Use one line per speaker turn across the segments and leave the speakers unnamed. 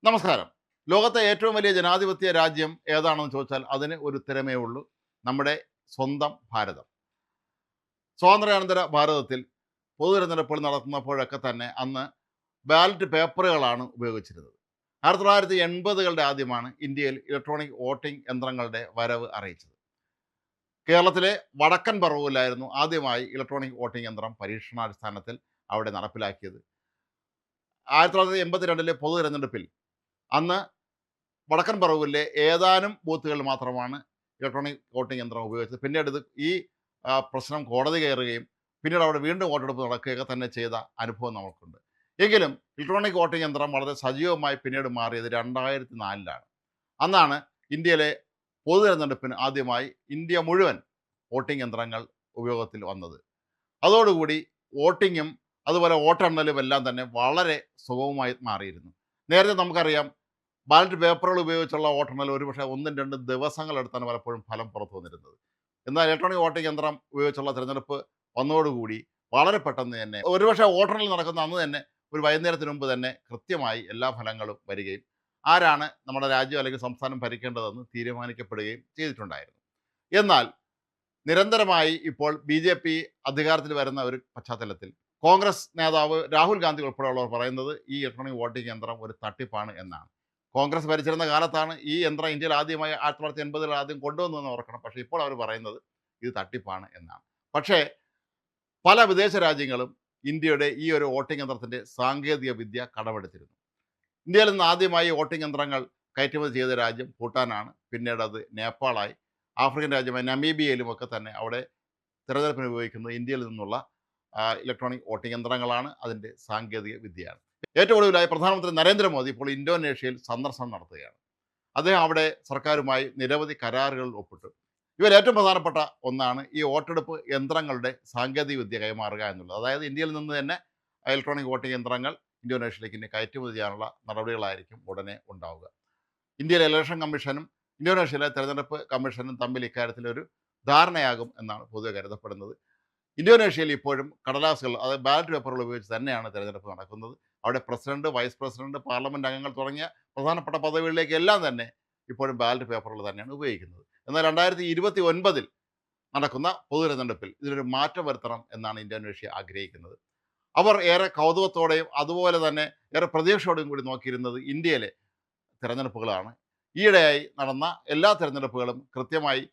നമസ്കാരം. ലോകത്തെ ഏറ്റവും വലിയ ജനാധിപത്യ രാജ്യം ഏതാണെന്ന് ചോദിച്ചാൽ അതിന് ഒരു ഉത്തരമേ ഉള്ളൂ. നമ്മുടെ സ്വന്തം ഭാരതം. സ്വാതന്ത്ര്യാനന്തര ഭാരതത്തിൽ പൊതു തിരഞ്ഞെടുപ്പുകൾ നടത്തുന്നപ്പോഴൊക്കെ തന്നെ അന്ന് ബാലറ്റ് പേപ്പറുകളാണ് ഉപയോഗിച്ചിരുന്നത്. 1980കളുടെ ആദ്യമാണ് ഇന്ത്യയിൽ ഇലക്ട്രോണിക് വോട്ടിംഗ് യന്ത്രങ്ങളുടെ വരവ് അറിയിച്ചത്. കേരളത്തിലെ വടക്കൻ പറവൂരിലായിരുന്നു ആദ്യമായി ഇലക്ട്രോണിക് വോട്ടിംഗ് യന്ത്രം പരീക്ഷണാടിസ്ഥാനത്തിൽ അവിടെ നടപ്പിലാക്കിയത്. 1982 പൊതു തിരഞ്ഞെടുപ്പിൽ അന്ന് വടക്കൻ പറവൂരിലെ ഏതാനും ബൂത്തുകളിൽ മാത്രമാണ് ഇലക്ട്രോണിക് വോട്ടിംഗ് യന്ത്രം ഉപയോഗിച്ചത്. പിന്നീട് ഈ പ്രശ്നം കോടതി കയറുകയും പിന്നീട് അവിടെ വീണ്ടും വോട്ടെടുപ്പ് നടക്കുകയൊക്കെ തന്നെ ചെയ്ത അനുഭവം നമുക്കുണ്ട്. എങ്കിലും ഇലക്ട്രോണിക് വോട്ടിംഗ് യന്ത്രം വളരെ സജീവമായി പിന്നീട് മാറിയത് 2004-ലാണ്. അന്നാണ് ഇന്ത്യയിലെ പൊതു തിരഞ്ഞെടുപ്പിന് ആദ്യമായി ഇന്ത്യ മുഴുവൻ വോട്ടിംഗ് യന്ത്രങ്ങൾ ഉപയോഗത്തിൽ വന്നത്. അതോടുകൂടി വോട്ടിങ്ങും അതുപോലെ വോട്ടെണ്ണലും എല്ലാം തന്നെ വളരെ സുഗമമായി മാറിയിരുന്നു. നേരത്തെ നമുക്കറിയാം, ബാലറ്റ് പേപ്പറുകൾ ഉപയോഗിച്ചുള്ള വോട്ടെണ്ണൽ ഒരുപക്ഷെ 1-2 ദിവസങ്ങളെടുത്താണ് പലപ്പോഴും ഫലം പുറത്തു വന്നിരുന്നത്. എന്നാൽ ഇലക്ട്രോണിക് വോട്ടിംഗ് യന്ത്രം ഉപയോഗിച്ചുള്ള തിരഞ്ഞെടുപ്പ് വന്നതോടുകൂടി വളരെ പെട്ടെന്ന് തന്നെ ഒരുപക്ഷെ വോട്ടെണ്ണൽ നടക്കുന്ന അന്ന് തന്നെ ഒരു വൈകുന്നേരത്തിന് മുമ്പ് തന്നെ കൃത്യമായി എല്ലാ ഫലങ്ങളും വരികയും ആരാണ് നമ്മുടെ രാജ്യം അല്ലെങ്കിൽ സംസ്ഥാനം ഭരിക്കേണ്ടതെന്ന് തീരുമാനിക്കപ്പെടുകയും ചെയ്തിട്ടുണ്ടായിരുന്നു. എന്നാൽ നിരന്തരമായി ഇപ്പോൾ BJP അധികാരത്തിൽ വരുന്ന ഒരു പശ്ചാത്തലത്തിൽ കോൺഗ്രസ് നേതാവ് രാഹുൽ ഗാന്ധി ഉൾപ്പെടെയുള്ളവർ പറയുന്നത് ഈ ഇലക്ട്രോണിക് വോട്ടിംഗ് യന്ത്രം ഒരു തട്ടിപ്പാണ് എന്നാണ്. കോൺഗ്രസ് ഭരിച്ചിരുന്ന കാലത്താണ് ഈ യന്ത്രം ഇന്ത്യയിൽ ആദ്യമായി 1980 ആദ്യം കൊണ്ടുവന്നതെന്ന് ഓർക്കണം. പക്ഷേ ഇപ്പോൾ അവർ പറയുന്നത് ഇത് തട്ടിപ്പാണ് എന്നാണ്. പക്ഷേ പല വിദേശ രാജ്യങ്ങളും ഇന്ത്യയുടെ ഈ ഒരു വോട്ടിംഗ് യന്ത്രത്തിൻ്റെ സാങ്കേതിക വിദ്യ കടമെടുത്തിരുന്നു. ഇന്ത്യയിൽ നിന്ന് ആദ്യമായി വോട്ടിംഗ് യന്ത്രങ്ങൾ കയറ്റുമതി ചെയ്ത രാജ്യം ഭൂട്ടാനാണ്. പിന്നീട് അത് നേപ്പാളായി. ആഫ്രിക്കൻ രാജ്യമായ നമീബിയയിലുമൊക്കെ തന്നെ അവിടെ തിരഞ്ഞെടുപ്പിന് ഉപയോഗിക്കുന്നത് ഇന്ത്യയിൽ നിന്നുള്ള ഇലക്ട്രോണിക് വോട്ടിംഗ് യന്ത്രങ്ങളാണ്. അതിൻ്റെ സാങ്കേതിക വിദ്യയാണ്. ഏറ്റവും ഒടുവിലായി പ്രധാനമന്ത്രി നരേന്ദ്രമോദി ഇപ്പോൾ ഇന്തോനേഷ്യയിൽ സന്ദർശനം നടത്തുകയാണ്. അദ്ദേഹം അവിടെ സർക്കാരുമായി നിരവധി കരാറുകൾ ഒപ്പിട്ടു. ഇവർ ഏറ്റവും പ്രധാനപ്പെട്ട ഒന്നാണ് ഈ വോട്ടെടുപ്പ് യന്ത്രങ്ങളുടെ സാങ്കേതിക വിദ്യ കൈമാറുക എന്നുള്ളത്. അതായത് ഇന്ത്യയിൽ നിന്ന് തന്നെ ഇലക്ട്രോണിക് വോട്ടിംഗ് യന്ത്രങ്ങൾ ഇന്തോനേഷ്യയിലേക്ക് ഇനി കയറ്റുമതി ചെയ്യാനുള്ള നടപടികളായിരിക്കും ഉടനെ ഉണ്ടാവുക. ഇന്ത്യയിലെ ഇലക്ഷൻ കമ്മീഷനും ഇന്തോനേഷ്യയിലെ തെരഞ്ഞെടുപ്പ് കമ്മീഷനും തമ്മിൽ ഇക്കാര്യത്തിൽ ഒരു ധാരണയാകും എന്നാണ് പൊതുവെ കരുതപ്പെടുന്നത്. ഇന്തോനേഷ്യയിൽ ഇപ്പോഴും കടലാസുകൾ, അതായത് ബാലറ്റ് പേപ്പറുകൾ ഉപയോഗിച്ച് തന്നെയാണ് തിരഞ്ഞെടുപ്പ് നടക്കുന്നത്. അവിടെ പ്രസിഡന്റ്, വൈസ് പ്രസിഡന്റ്, പാർലമെൻറ്റ് അംഗങ്ങൾ തുടങ്ങിയ പ്രധാനപ്പെട്ട പദവികളിലേക്ക് എല്ലാം തന്നെ ഇപ്പോഴും ബാലറ്റ് പേപ്പറുകൾ തന്നെയാണ് ഉപയോഗിക്കുന്നത്. എന്നാൽ 2029 നടക്കുന്ന പൊതു തിരഞ്ഞെടുപ്പിൽ ഇതിനൊരു മാറ്റം വരുത്തണം എന്നാണ് ഇന്തോനേഷ്യ ആഗ്രഹിക്കുന്നത്. അവർ ഏറെ കൗതുകത്തോടെയും അതുപോലെ തന്നെ ഏറെ പ്രതീക്ഷയോടെയും കൂടി നോക്കിയിരുന്നത് ഇന്ത്യയിലെ തിരഞ്ഞെടുപ്പുകളാണ്. ഈയിടെയായി നടന്ന എല്ലാ തിരഞ്ഞെടുപ്പുകളും കൃത്യമായി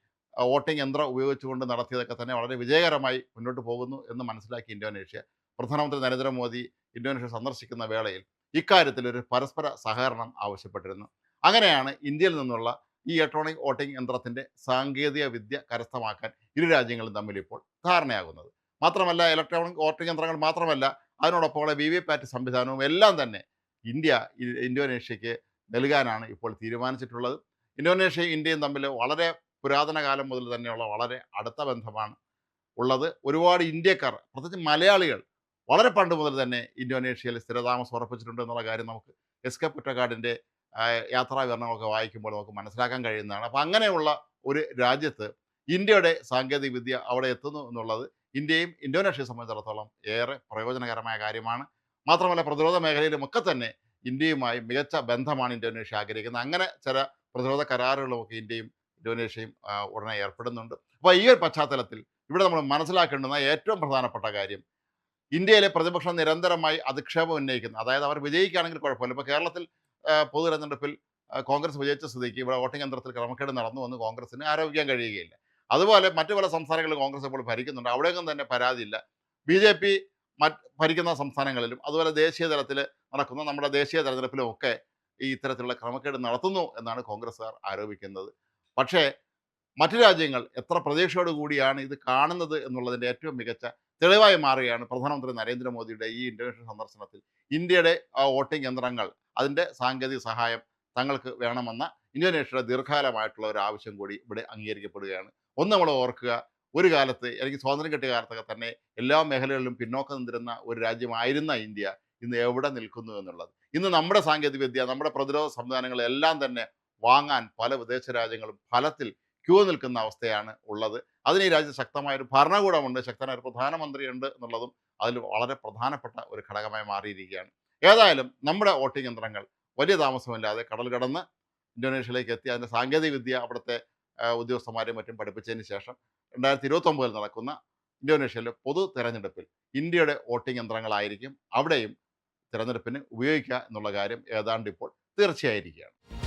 വോട്ടിംഗ് യന്ത്രം ഉപയോഗിച്ചുകൊണ്ട് നടത്തിയതൊക്കെ തന്നെ വളരെ വിജയകരമായി മുന്നോട്ട് പോകുന്നു എന്ന് മനസ്സിലാക്കി ഇന്തോനേഷ്യ പ്രധാനമന്ത്രി നരേന്ദ്രമോദി ഇന്തോനേഷ്യ സന്ദർശിക്കുന്ന വേളയിൽ ഇക്കാര്യത്തിൽ ഒരു പരസ്പര സഹകരണം ആവശ്യപ്പെട്ടിരുന്നു. അങ്ങനെയാണ് ഇന്ത്യയിൽ നിന്നുള്ള ഈ ഇലക്ട്രോണിക് വോട്ടിംഗ് യന്ത്രത്തിൻ്റെ സാങ്കേതിക വിദ്യ കരസ്ഥമാക്കാൻ ഇരു രാജ്യങ്ങളും തമ്മിൽ ഇപ്പോൾ ധാരണയാകുന്നത്. മാത്രമല്ല, ഇലക്ട്രോണിക് വോട്ടിംഗ് യന്ത്രങ്ങൾ മാത്രമല്ല, അതിനോടൊപ്പമുള്ള VVPAT സംവിധാനവും എല്ലാം തന്നെ ഇന്ത്യ ഇന്തോനേഷ്യയ്ക്ക് നൽകാനാണ് ഇപ്പോൾ തീരുമാനിച്ചിട്ടുള്ളത്. ഇന്തോനേഷ്യയും ഇന്ത്യയും തമ്മിൽ വളരെ പുരാതന കാലം മുതൽ തന്നെയുള്ള വളരെ അടുത്ത ബന്ധമാണ് ഉള്ളത്. ഒരുപാട് ഇന്ത്യക്കാർ, പ്രത്യേകിച്ച് മലയാളികൾ, വളരെ പണ്ട് മുതൽ തന്നെ ഇന്തോനേഷ്യയിൽ സ്ഥിരതാമസം ഉറപ്പിച്ചിട്ടുണ്ട് എന്നുള്ള കാര്യം നമുക്ക് SK പൊറ്റക്കാടിൻ്റെ യാത്രാ വിവരണങ്ങളൊക്കെ വായിക്കുമ്പോൾ നമുക്ക് മനസ്സിലാക്കാൻ കഴിയുന്നതാണ്. അപ്പോൾ അങ്ങനെയുള്ള ഒരു രാജ്യത്ത് ഇന്ത്യയുടെ സാങ്കേതിക വിദ്യ അവിടെ എത്തുന്നു എന്നുള്ളത് ഇന്ത്യയും ഇന്തോനേഷ്യയെ സംബന്ധിച്ചിടത്തോളം ഏറെ പ്രയോജനകരമായ കാര്യമാണ്. മാത്രമല്ല, പ്രതിരോധ മേഖലയിലുമൊക്കെ തന്നെ ഇന്ത്യയുമായി മികച്ച ബന്ധമാണ് ഇന്തോനേഷ്യ ആഗ്രഹിക്കുന്നത്. അങ്ങനെ ചില പ്രതിരോധ കരാറുകളുമൊക്കെ ഇന്ത്യയും ഇന്തോനേഷ്യയും ഉടനെ ഏർപ്പെടുന്നുണ്ട്. അപ്പോൾ ഈ ഒരു പശ്ചാത്തലത്തിൽ ഇവിടെ നമ്മൾ മനസ്സിലാക്കേണ്ടുന്ന ഏറ്റവും പ്രധാനപ്പെട്ട കാര്യം, ഇന്ത്യയിലെ പ്രതിപക്ഷം നിരന്തരമായി അധിക്ഷേപം ഉന്നയിക്കുന്നു. അതായത് അവർ വിജയിക്കുകയാണെങ്കിൽ കുഴപ്പമില്ല. ഇപ്പോൾ കേരളത്തിൽ പൊതു തെരഞ്ഞെടുപ്പിൽ കോൺഗ്രസ് വിജയിച്ച സ്ഥിതിക്ക് ഇവിടെ വോട്ടിംഗ് യന്ത്രത്തിൽ ക്രമക്കേട് നടന്നു എന്ന് കോൺഗ്രസിന് ആരോപിക്കാൻ കഴിയുകയില്ല. അതുപോലെ മറ്റു പല സംസ്ഥാനങ്ങളിലും കോൺഗ്രസ് ഇപ്പോൾ ഭരിക്കുന്നുണ്ട്. അവിടെയൊന്നും തന്നെ പരാതിയില്ല. BJP ഭരിക്കുന്ന സംസ്ഥാനങ്ങളിലും അതുപോലെ ദേശീയ തലത്തിൽ നടക്കുന്ന നമ്മുടെ ദേശീയ തെരഞ്ഞെടുപ്പിലും ഒക്കെ ഈ ഇത്തരത്തിലുള്ള ക്രമക്കേട് നടത്തുന്നു എന്നാണ് കോൺഗ്രസ്സുകാർ ആരോപിക്കുന്നത്. പക്ഷേ മറ്റു രാജ്യങ്ങൾ എത്ര പ്രതീക്ഷയോട് കൂടിയാണ് ഇത് കാണുന്നത് എന്നുള്ളതിൻ്റെ ഏറ്റവും മികച്ച തെളിവായി മാറുകയാണ് പ്രധാനമന്ത്രി നരേന്ദ്രമോദിയുടെ ഈ ഇന്തോനേഷ്യൻ സന്ദർശനത്തിൽ ഇന്ത്യയുടെ വോട്ടിംഗ് യന്ത്രങ്ങൾ, അതിൻ്റെ സാങ്കേതിക സഹായം തങ്ങൾക്ക് വേണമെന്ന ഇന്തോനേഷ്യയുടെ ദീർഘകാലമായിട്ടുള്ള ഒരു ആവശ്യം കൂടി ഇവിടെ അംഗീകരിക്കപ്പെടുകയാണ്. ഒന്ന് നമ്മൾ ഓർക്കുക, ഒരു കാലത്ത്, എനിക്ക് സ്വാതന്ത്ര്യം കിട്ടിയ കാലത്തൊക്കെ തന്നെ എല്ലാ മേഖലകളിലും പിന്നോക്കം നിന്നിരുന്ന ഒരു രാജ്യമായിരുന്ന ഇന്ത്യ ഇന്ന് എവിടെ നിൽക്കുന്നു എന്നുള്ളത്. ഇന്ന് നമ്മുടെ സാങ്കേതിക വിദ്യ, നമ്മുടെ പ്രതിരോധ സംവിധാനങ്ങളെല്ലാം തന്നെ വാങ്ങാൻ പല വിദേശ രാജ്യങ്ങളും ഫലത്തിൽ ക്യൂ നിൽക്കുന്ന അവസ്ഥയാണ് ഉള്ളത്. അതിന് ഈ രാജ്യത്ത് ശക്തമായൊരു ഭരണകൂടമുണ്ട്, ശക്തനായ ഒരു പ്രധാനമന്ത്രിയുണ്ട് എന്നുള്ളതും അതിൽ വളരെ പ്രധാനപ്പെട്ട ഒരു ഘടകമായി മാറിയിരിക്കുകയാണ്. ഏതായാലും നമ്മുടെ വോട്ടിംഗ് യന്ത്രങ്ങൾ വലിയ താമസമില്ലാതെ കടൽ കടന്ന് ഇന്തോനേഷ്യയിലേക്ക് എത്തി അതിൻ്റെ സാങ്കേതിക വിദ്യ അവിടുത്തെ ഉദ്യോഗസ്ഥന്മാരെയും മറ്റും പഠിപ്പിച്ചതിന് ശേഷം 2029 നടക്കുന്ന ഇന്തോനേഷ്യയിലെ പൊതു തെരഞ്ഞെടുപ്പിൽ ഇന്ത്യയുടെ വോട്ടിംഗ് യന്ത്രങ്ങളായിരിക്കും അവിടെയും തിരഞ്ഞെടുപ്പിന് ഉപയോഗിക്കുക എന്നുള്ള കാര്യം ഏതാണ്ട് ഇപ്പോൾ തീർച്ചയായിരിക്കുകയാണ്.